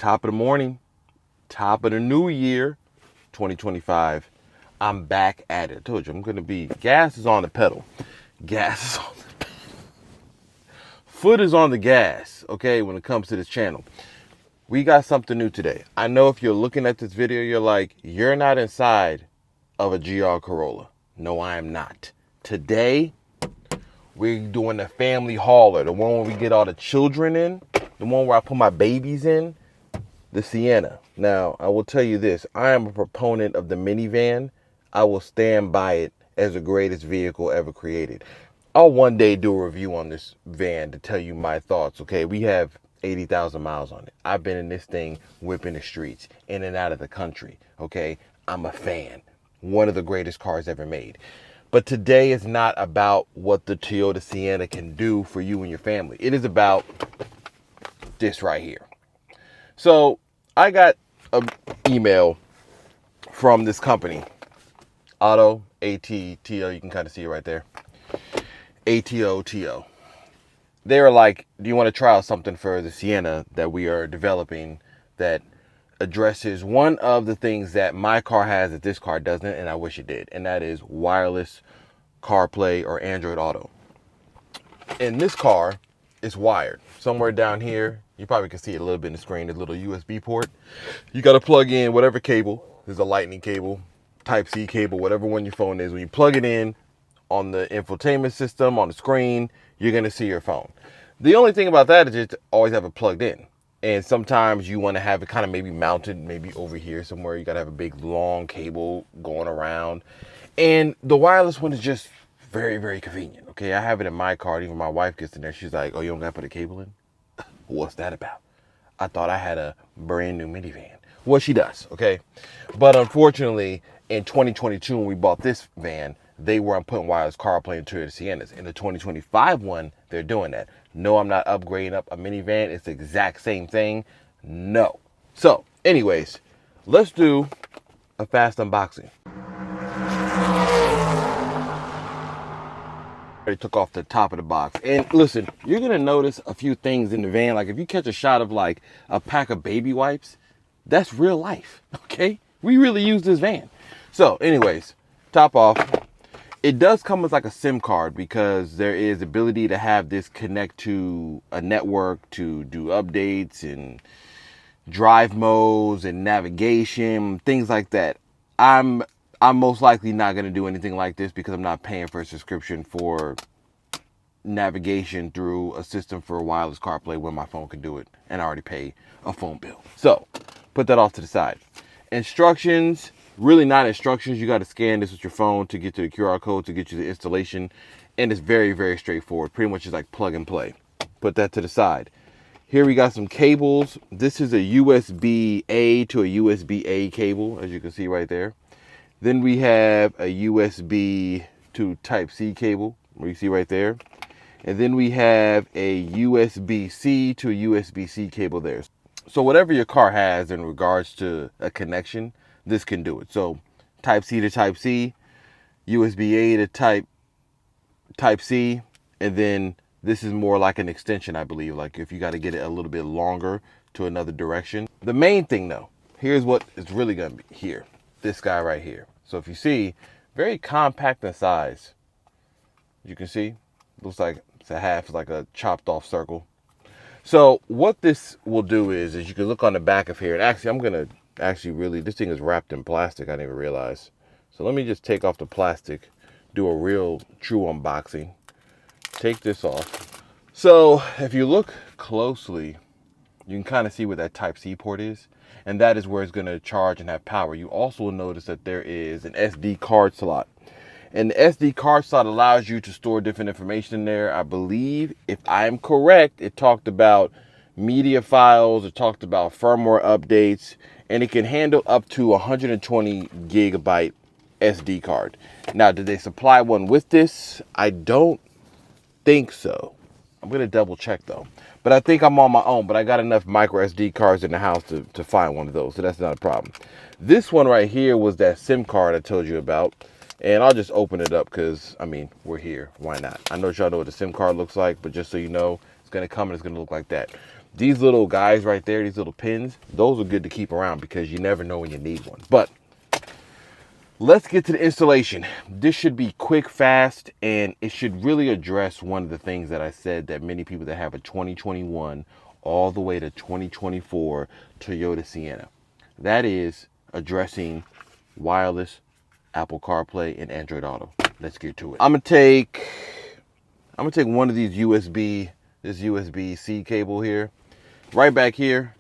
Top of the morning, top of the new year, 2025. I'm back at it. I told you I'm going to be, gas is on the pedal. Gas is on the pedal. Foot is on the gas, okay, when it comes to this channel. We got something new today. I know if you're looking at this video, you're like, you're not inside of a GR Corolla. No, I am not. Today, we're doing the family hauler, the one where we get all the children in, the one where I put my babies in, the Sienna. Now, I will tell you this. I am a proponent of the minivan. I will stand by it as the greatest vehicle ever created. I'll one day do a review on this van to tell you my thoughts, okay? We have 80,000 miles on it. I've been in this thing whipping the streets, in and out of the country, okay? I'm a fan. One of the greatest cars ever made. But today is not about what the Toyota Sienna can do for you and your family. It is about this right here. So I got an email from this company, ATOTO, A-T-T-O, you can kind of see it right there, ATOTO. They were like, do you want to try out something for the Sienna that we are developing that addresses one of the things that my car has that this car doesn't, and I wish it did, and that is wireless CarPlay or Android Auto. And this car is wired. Somewhere down here, you probably can see it a little bit in the screen, there's a little USB port. You got to plug in whatever cable. There's a lightning cable, Type-C cable, whatever one your phone is. When you plug it in on the infotainment system, on the screen, you're going to see your phone. The only thing about that is just always have it plugged in. And sometimes you want to have it kind of maybe mounted, maybe over here somewhere. You got to have a big, long cable going around. And the wireless one is just very, very convenient. Okay, I have it in my car. Even my wife gets in there. She's like, oh, you don't got to put a cable in? What's that about? I thought I had a brand new minivan. Well, she does, okay? But unfortunately, in 2022, when we bought this van, they weren't putting wireless CarPlay into the Siennas. In the 2025 one, they're doing that. No, I'm not upgrading up a minivan. It's the exact same thing. No. So, anyways, let's do a fast unboxing. Already took off the top of the box. And listen, you're going to notice a few things in the van. Like if you catch a shot of like a pack of baby wipes, that's real life, okay? We really use this van. So anyways, top off. It does come with like a SIM card because there is ability to have this connect to a network to do updates and drive modes and navigation, things like that. I'm most likely not going to do anything like this because I'm not paying for a subscription for navigation through a system for wireless CarPlay when my phone can do it and I already pay a phone bill. So put that off to the side. Instructions, really not instructions. You got to scan this with your phone to get to the QR code to get you the installation. And it's very, very straightforward. Pretty much just like plug and play. Put that to the side. Here we got some cables. This is a USB-A to a USB-A cable, as you can see right there. Then we have a USB to Type-C cable, where you see right there. And then we have a USB-C to a USB-C cable there. So whatever your car has in regards to a connection, this can do it. So Type-C to Type-C, USB-A to Type-C, and then this is more like an extension, I believe, like if you got to get it a little bit longer to another direction. The main thing though, here's what is really going to be here. This guy right here. So if you see, very compact in size. You can see, looks like it's a half, it's like a chopped off circle. So what this will do is you can look on the back of here. And actually, I'm going to really, this thing is wrapped in plastic. I didn't even realize. So let me just take off the plastic, do a real true unboxing. Take this off. So if you look closely, you can kind of see where that Type-C port is. And that is where it's going to charge and have power. You also will notice that there is an SD card slot. And the SD card slot allows you to store different information in there. I believe, if I'm correct, it talked about media files, it talked about firmware updates, and it can handle up to 120 gigabyte SD card. Now, did they supply one with this? I don't think so. I'm going to double check though. But I think I'm on my own, but I got enough micro SD cards in the house to find one of those, so that's not a problem. This one right here was that SIM card I told you about. And I'll just open it up because, I mean, we're here. Why not? I know y'all know what the SIM card looks like, but just so you know, it's going to come and it's going to look like that. These little guys right there, these little pins, those are good to keep around because you never know when you need one. But let's get to the installation. This should be quick, fast, and it should really address one of the things that I said that many people that have a 2021 all the way to 2024 Toyota Sienna. That is addressing wireless Apple CarPlay and Android Auto. Let's get to it. I'm gonna take one of these this USB-C cable here. Right back here,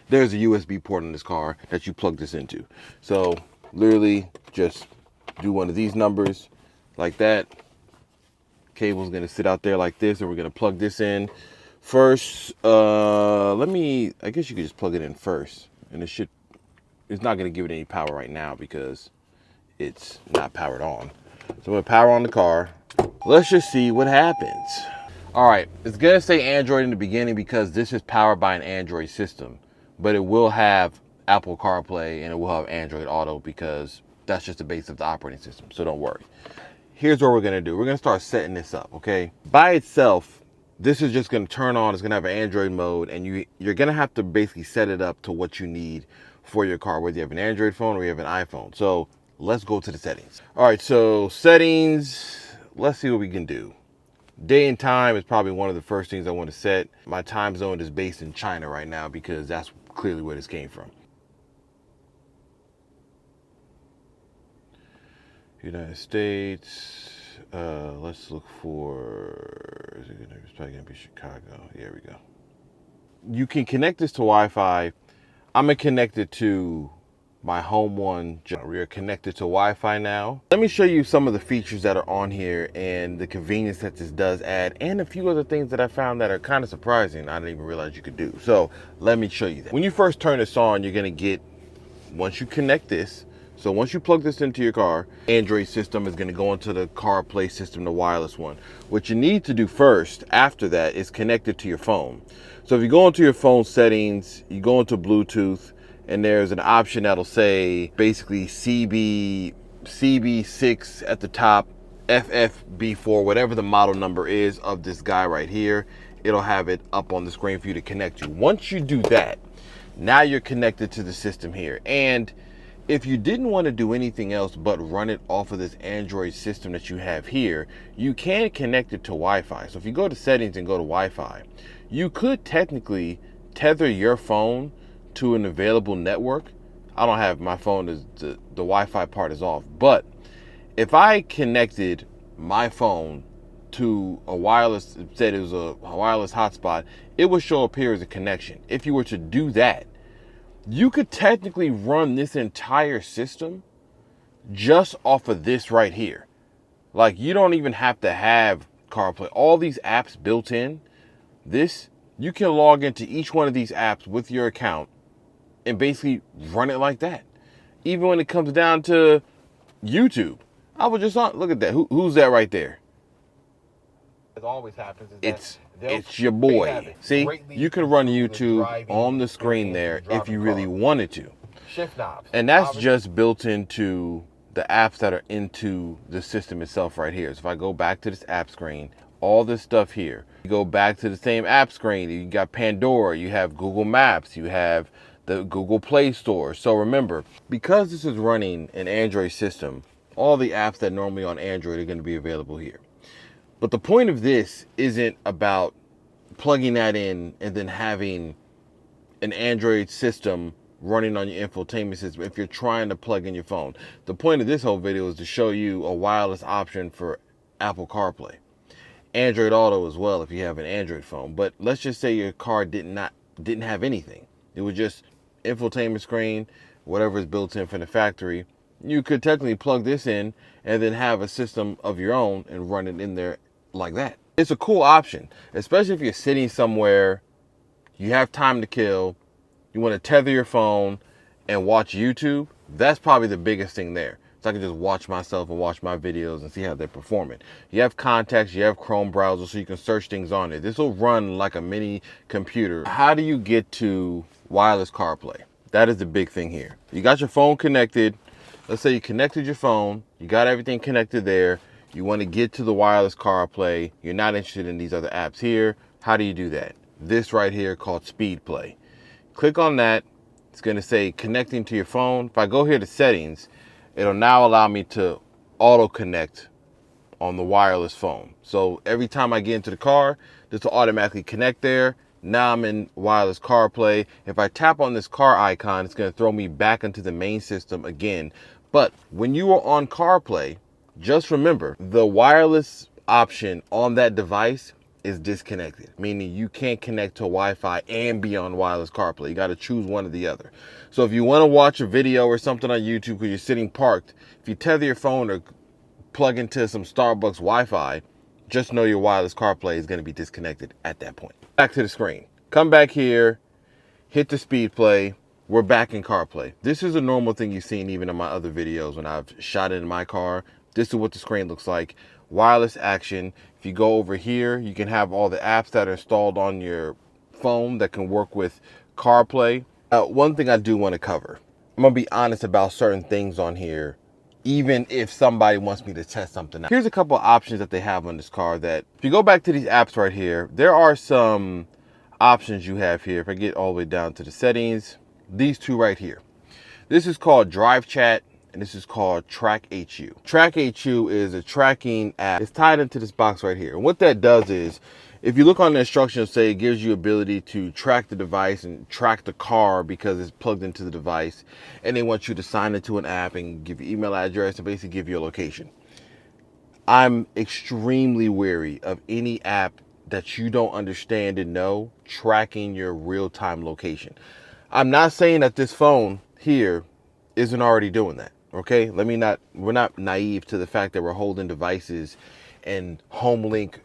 there's a USB port in this car that you plug this into. So literally just do one of these numbers like that. Cable's gonna sit out there like this, and we're gonna plug this in first. I guess you could just plug it in first, and it's not gonna give it any power right now because it's not powered on. So I'm gonna power on the car. Let's just see what happens. All right, it's gonna say Android in the beginning because this is powered by an Android system, but it will have Apple CarPlay and it will have Android Auto because that's just the base of the operating system, so don't worry. Here's what we're gonna do. We're gonna start setting this up, okay? By itself, this is just gonna turn on, it's gonna have an Android mode, and you're gonna have to basically set it up to what you need for your car, whether you have an Android phone or you have an iPhone. So let's go to the settings. All right, so settings, let's see what we can do. Day and time is probably one of the first things I want to set. My time zone is based in China right now because that's clearly where this came from. United States. Let's look for, it's probably gonna be Chicago. Here we go. You can connect this to Wi-Fi. I'm gonna connect it to my home one. We are connected to Wi-Fi now. Let me show you some of the features that are on here and the convenience that this does add, and a few other things that I found that are kind of surprising I didn't even realize you could do. So let me show you that. When you first turn this on, you're gonna get, once you connect this, so once you plug this into your car, Android system is gonna go into the CarPlay system, the wireless one. What you need to do first, after that, is connect it to your phone. So if you go into your phone settings, you go into Bluetooth, and there's an option that'll say basically CB6 at the top, FFB4, whatever the model number is of this guy right here. It'll have it up on the screen for you to connect to. Once you do that, now you're connected to the system here. And if you didn't want to do anything else but run it off of this Android system that you have here, you can connect it to Wi-Fi. So if you go to settings and go to Wi-Fi, you could technically tether your phone to an available network. I don't have my phone, the Wi-Fi part is off, but if I connected my phone to a wireless, said it was a wireless hotspot, it would show up here as a connection. If you were to do that, you could technically run this entire system just off of this right here. Like, you don't even have to have CarPlay. All these apps built in, you can log into each one of these apps with your account and basically run it like that. Even when it comes down to YouTube, I was just on, look at that. Who's that right there? It always happens. It's your boy. See, you can run YouTube on the screen there if you really wanted to. Shift knobs. And that's just built into the apps that are into the system itself right here. So if I go back to this app screen, all this stuff here, you go back to the same app screen, you got Pandora, you have Google Maps, you have the Google Play Store. So remember, because this is running an Android system, all the apps that normally on Android are going to be available here. But the point of this isn't about plugging that in and then having an Android system running on your infotainment system if you're trying to plug in your phone. The point of this whole video is to show you a wireless option for Apple CarPlay. Android Auto as well if you have an Android phone. But let's just say your car didn't have anything. It was just infotainment screen, whatever is built in from the factory. You could technically plug this in and then have a system of your own and run it in there like that. It's a cool option, especially if you're sitting somewhere, you have time to kill, you want to tether your phone and watch YouTube. That's probably the biggest thing there. So I can just watch myself and watch my videos and see how they're performing. You have contacts, you have Chrome browser, so you can search things on it. This will run like a mini computer. How do you get to wireless CarPlay? That is the big thing here. You got your phone connected. Let's say you connected your phone, you got everything connected there. You want to get to the wireless CarPlay. You're not interested in these other apps here. How do you do that? this right here called Speed Play. Click on that. It's going to say connecting to your phone. If I go here to settings, it'll now allow me to auto connect on the wireless phone. So every time I get into the car, this will automatically connect there. Now I'm in wireless CarPlay. If I tap on this car icon, it's going to throw me back into the main system again. But when you are on CarPlay, just remember the wireless option on that device is disconnected, meaning you can't connect to Wi-Fi and be on wireless CarPlay. You got to choose one or the other. So if you want to watch a video or something on YouTube because you're sitting parked, if you tether your phone or plug into some Starbucks Wi-Fi, just know your wireless CarPlay is going to be disconnected at that point. Back to the screen. Come back here, hit the Speed Play. We're back in CarPlay. This is a normal thing you've seen even in my other videos when I've shot it in my car. This is what the screen looks like. Wireless action. If you go over here, you can have all the apps that are installed on your phone that can work with CarPlay. One thing I do want to cover. I'm going to be honest about certain things on here, even if somebody wants me to test something out. Here's a couple of options that they have on this car that, if you go back to these apps right here, there are some options you have here. If I get all the way down to the settings, these two right here. This is called Drive Chat, and this is called Track HU. Track HU is a tracking app. It's tied into this box right here. And what that does is, if you look on the instructions, say it gives you ability to track the device and track the car because it's plugged into the device, and they want you to sign into an app and give your email address and basically give you a location. I'm extremely wary of any app that you don't understand and know tracking your real-time location. I'm not saying that this phone here isn't already doing that. Okay, we're not naive to the fact that we're holding devices and home link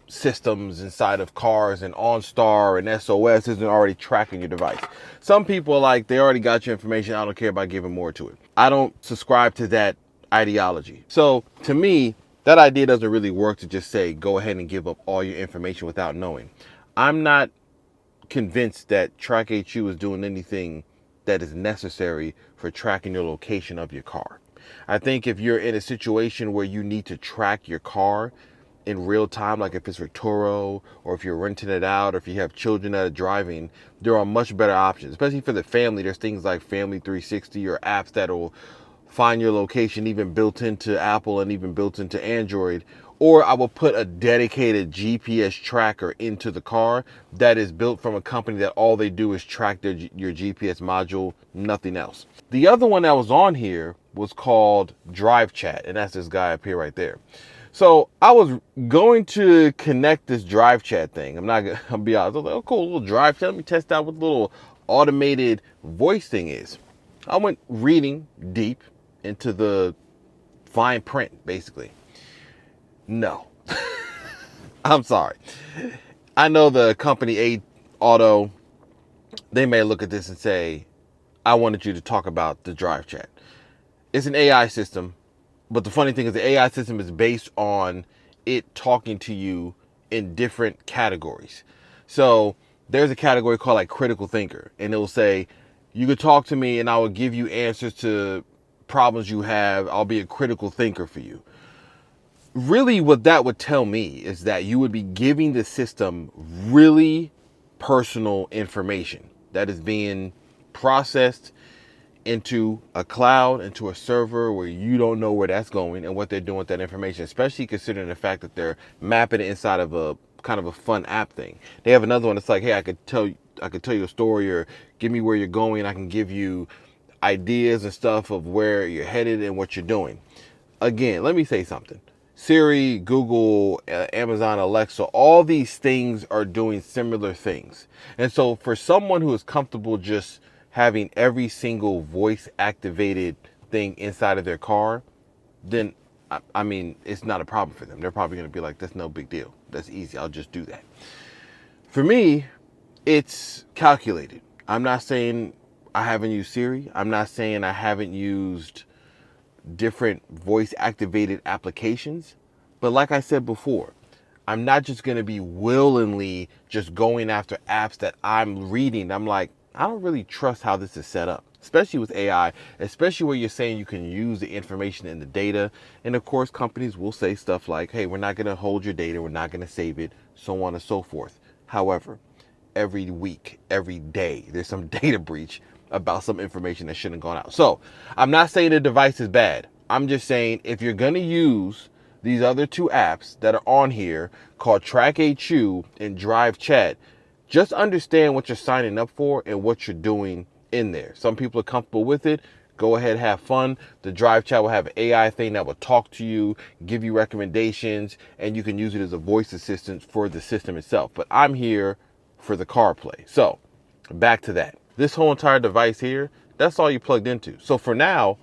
systems inside of cars, and OnStar and SOS isn't already tracking your device. Some people are like, they already got your information, I don't care about giving more to it. I don't subscribe to that ideology. So to me, that idea doesn't really work, to just say, go ahead and give up all your information without knowing. I'm not convinced that Track HU is doing anything that is necessary for tracking your location of your car. I think if you're in a situation where you need to track your car in real time, like if it's for Turo, or if you're renting it out, or if you have children that are driving, there are much better options, especially for the family. There's things like Family 360 or apps that will find your location, even built into Apple and even built into Android. Or I will put a dedicated GPS tracker into the car that is built from a company that all they do is track your GPS module, nothing else. The other one that was on here was called Drive Chat, and that's this guy up here right there. So I was going to connect this Drive Chat thing. I'll be honest. I was like, oh, cool, little Drive Chat. Let me test out what the little automated voice thing is. I went reading deep into the fine print, basically. No, I'm sorry. I know the company ATOTO, they may look at this and say, I wanted you to talk about the Drive Chat. It's an AI system, but the funny thing is the AI system is based on it talking to you in different categories. So there's a category called like critical thinker, and it will say, you could talk to me and I will give you answers to problems you have. I'll be a critical thinker for you. Really, what that would tell me is that you would be giving the system really personal information that is being processed into a cloud, into a server where you don't know where that's going and what they're doing with that information, especially considering the fact that they're mapping it inside of a kind of a fun app thing. They have another one that's like, hey, I could tell you a story, or give me where you're going. I can give you ideas and stuff of where you're headed and what you're doing. Again, let me say something. Siri, Google, Amazon, Alexa, all these things are doing similar things. And so for someone who is comfortable just having every single voice activated thing inside of their car, then I mean, it's not a problem for them. They're probably going to be like, that's no big deal. That's easy. I'll just do that. For me, it's calculated. I'm not saying I haven't used Siri. I'm not saying I haven't used different voice activated applications, but like I said before, I'm not just going to be willingly just going after apps that I'm reading. I'm like, I don't really trust how this is set up, especially with AI, especially where you're saying you can use the information in the data. And of course, companies will say stuff like, hey, we're not going to hold your data, we're not going to save it, so on and so forth. However, every week, every day. There's some data breach about some information that shouldn't have gone out. So I'm not saying the device is bad. I'm just saying if you're going to use these other two apps that are on here called TrackHU and Drive Chat, just understand what you're signing up for and what you're doing in there. Some people are comfortable with it. Go ahead, have fun. The Drive Chat will have an AI thing that will talk to you, give you recommendations, and you can use it as a voice assistant for the system itself. But I'm here for the CarPlay. So back to that. This whole entire device here, that's all you plugged into. So for now,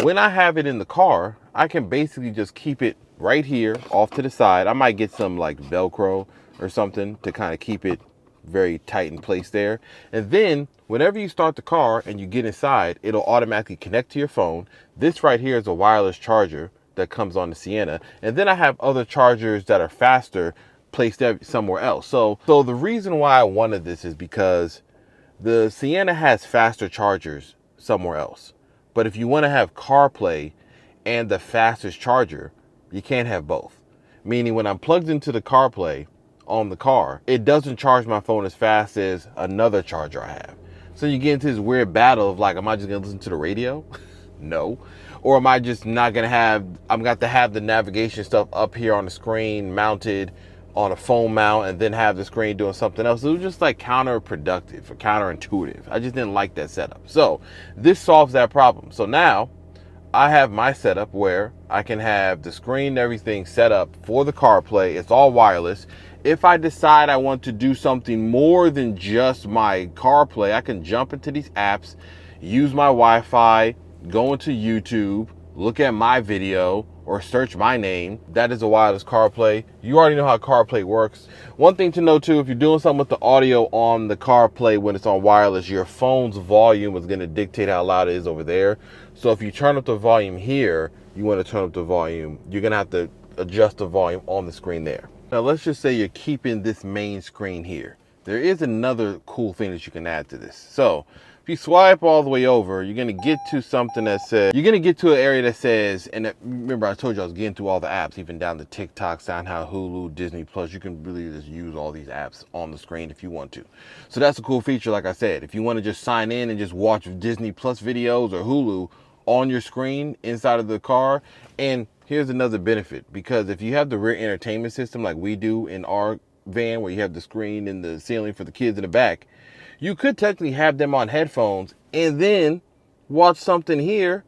when I have it in the car, I can basically just keep it right here off to the side. I might get some like Velcro or something to kind of keep it very tight in place there. And then whenever you start the car and you get inside, it'll automatically connect to your phone. This right here is a wireless charger that comes on the Sienna. And then I have other chargers that are faster placed somewhere else. So the reason why I wanted this is because the Sienna has faster chargers somewhere else. But if you want to have CarPlay and the fastest charger, you can't have both. Meaning when I'm plugged into the CarPlay on the car, it doesn't charge my phone as fast as another charger I have. So you get into this weird battle of like, am I just gonna listen to the radio? No. Or am I just not gonna have, I'm got to have the navigation stuff up here on the screen mounted on a phone mount and then have the screen doing something else. It was just like counterproductive or counterintuitive. I just didn't like that setup. So this solves that problem. So now I have my setup where I can have the screen and everything set up for the CarPlay. It's all wireless. If I decide I want to do something more than just my CarPlay, I can jump into these apps, use my Wi-Fi, go into YouTube, look at my video, or search my name. That is a wireless CarPlay. You already know how CarPlay works. One thing to know too, if you're doing something with the audio on the CarPlay when it's on wireless, your phone's volume is going to dictate how loud it is over there. So if you turn up the volume here, you want to turn up the volume, you're going to have to adjust the volume on the screen there. Now let's just say you're keeping this main screen here. There is another cool thing that you can add to this. So if you swipe all the way over, you're gonna get to something that says, you're gonna get to an area that says, and remember I told you I was getting through all the apps, even down to TikTok, SoundHound, Hulu, Disney Plus. You can really just use all these apps on the screen if you want to. So that's a cool feature, like I said. If you want to just sign in and just watch Disney Plus videos or Hulu on your screen inside of the car. And here's another benefit, because if you have the rear entertainment system like we do in our van, where you have the screen in the ceiling for the kids in the back, you could technically have them on headphones and then watch something here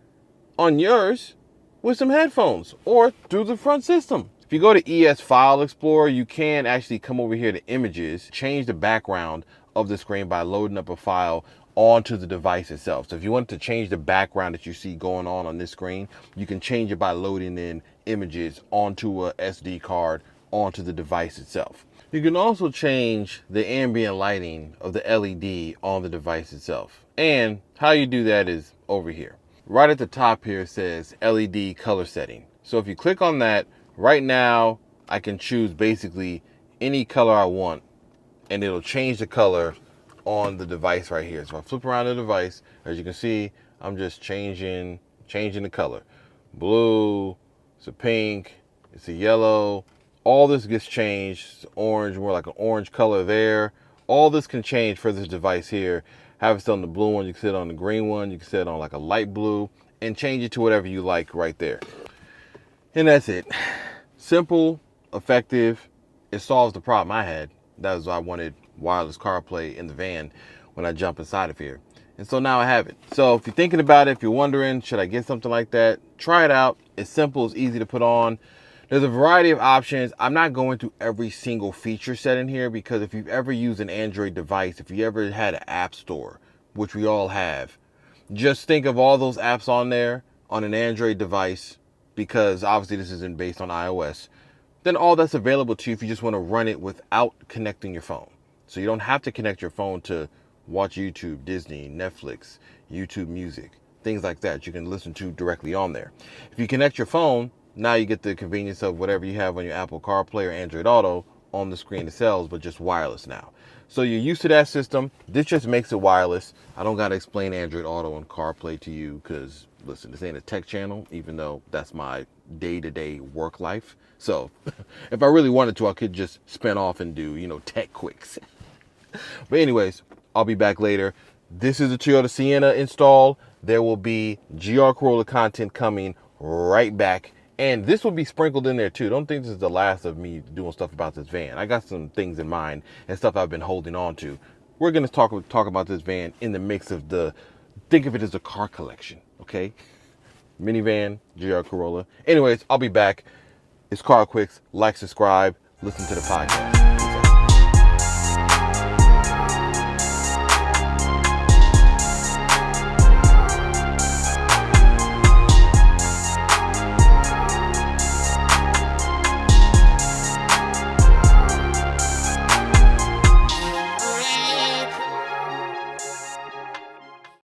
on yours with some headphones or through the front system. If you go to ES File Explorer, you can actually come over here to images, change the background of the screen by loading up a file onto the device itself. So if you want to change the background that you see going on this screen, you can change it by loading in images onto a SD card onto the device itself. You can also change the ambient lighting of the LED on the device itself. And how you do that is over here. Right at the top here it says LED color setting. So if you click on that, right now I can choose basically any color I want and it'll change the color on the device right here. So if I flip around the device, as you can see, I'm just changing the color. Blue, it's a pink, it's a yellow. All this gets changed. It's orange, more like an orange color there. All this can change for this device here. Have it set on the blue one, you can set it on the green one, you can set it on like a light blue, and change it to whatever you like right there. And that's it. Simple, effective. It solves the problem I had. That was why I wanted wireless CarPlay in the van when I jump inside of here. And so now I have it. So if you're thinking about it, if you're wondering, should I get something like that? Try it out. It's simple, it's easy to put on. There's a variety of options. I'm not going through every single feature set in here, because if you've ever used an Android device, if you ever had an app store, which we all have, just think of all those apps on there on an Android device, because obviously this isn't based on iOS. Then all that's available to you if you just want to run it without connecting your phone. So you don't have to connect your phone to watch YouTube, Disney, Netflix, YouTube Music, things like that you can listen to directly on there. If you connect your phone, now you get the convenience of whatever you have on your Apple Carplay or Android Auto on the screen itself, but just wireless now. So you're used to that system. This just makes it wireless. I don't got to explain Android Auto and CarPlay to you because, listen, this ain't a tech channel, even though that's my day-to-day work life. So if I really wanted to, I could just spin off and do, Tech quicks. But anyways, I'll be back later. This is the Toyota Sienna install. There will be GR Corolla content coming right back. And this will be sprinkled in there too. Don't think this is the last of me doing stuff about this van. I got some things in mind and stuff I've been holding on to. We're going to talk about this van in the mix of think of it as a car collection, okay? Minivan, GR Corolla. Anyways, I'll be back. It's CarQuicks. Like, subscribe, listen to the podcast.